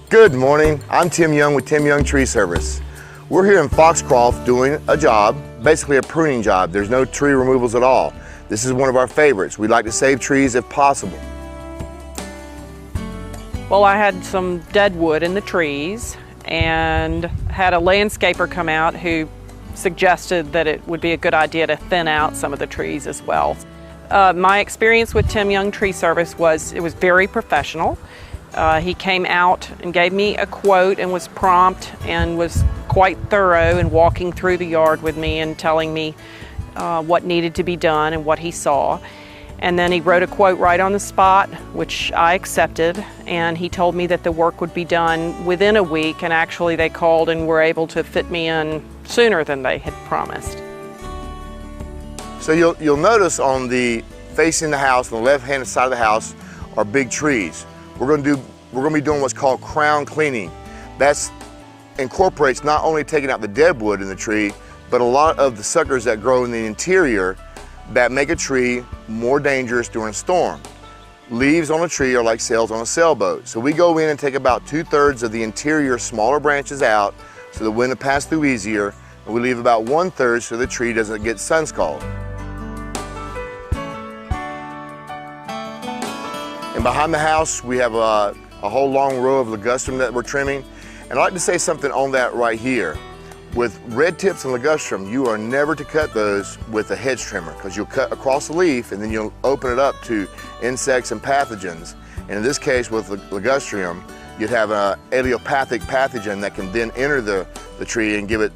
Good morning, I'm Tim Young with Tim Young Tree Service. We're here in Foxcroft doing a job, basically a pruning job. There's no tree removals at all. This is one of our favorites. We like to save trees if possible. Well, I had some dead wood in the trees and had a landscaper come out who suggested that it would be a good idea to thin out some of the trees as well. My experience with Tim Young Tree Service was very professional. He came out and gave me a quote and was prompt and was quite thorough in walking through the yard with me and telling me what needed to be done and what he saw. And then he wrote a quote right on the spot, which I accepted, and he told me that the work would be done within a week, and actually they called and were able to fit me in sooner than they had promised. So you'll notice on the facing the house, on the left-hand side of the house, are big trees. We're going to be doing what's called crown cleaning. That incorporates not only taking out the dead wood in the tree, but a lot of the suckers that grow in the interior that make a tree more dangerous during a storm. Leaves on a tree are like sails on a sailboat. So we go in and take about 2/3 of the interior smaller branches out so the wind will pass through easier, and we leave about 1/3 so the tree doesn't get sun scald. And behind the house, we have a whole long row of ligustrum that we're trimming. And I'd like to say something on that right here. With red tips and ligustrum, you are never to cut those with a hedge trimmer, because you'll cut across the leaf and then you'll open it up to insects and pathogens. And in this case, with ligustrum, you'd have an allelopathic pathogen that can then enter the tree and give it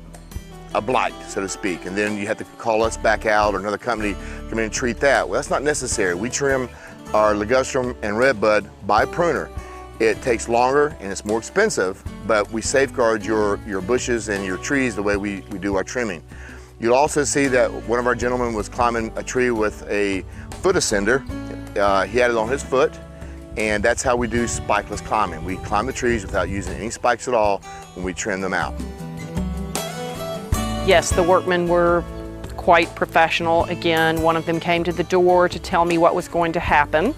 a blight, so to speak. And then you have to call us back out or another company come in and treat that. Well, that's not necessary. We trim our ligustrum and redbud by pruner. It takes longer and it's more expensive, but we safeguard your bushes and your trees the way we do our trimming. You'll also see that one of our gentlemen was climbing a tree with a foot ascender. He had it on his foot, and that's how we do spikeless climbing. We climb the trees without using any spikes at all when we trim them out. Yes, the workmen were quite professional. Again, one of them came to the door to tell me what was going to happen,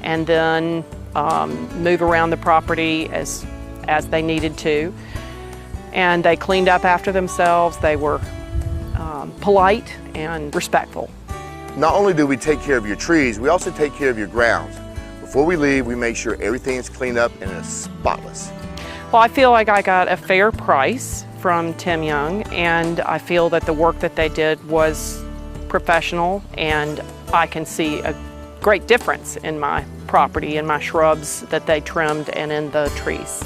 and then move around the property as they needed to. And they cleaned up after themselves. They were polite and respectful. Not only do we take care of your trees, we also take care of your grounds. Before we leave, we make sure everything is cleaned up and is spotless. Well, I feel like I got a fair price from Tim Young, and I feel that the work that they did was professional, and I can see a great difference in my property, in my shrubs that they trimmed, and in the trees.